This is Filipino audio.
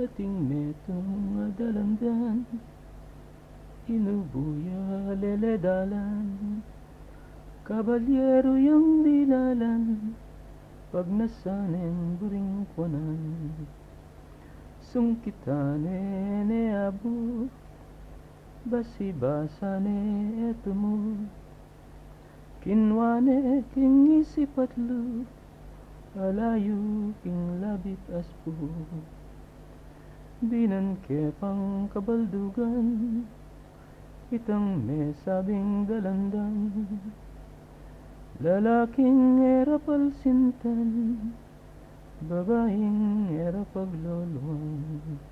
ating metong adalandan, inubuya leledalan, kabalyero yang dilalan, pag nasanen buringkwanan, sungkitane neabu, basibasane etumu, kinwane king isipatlu, alayu king labit aspu, binan kepang kabaldugan, itang mesabing dalandan, lalaking era palsintan, babaeng era pagluluan.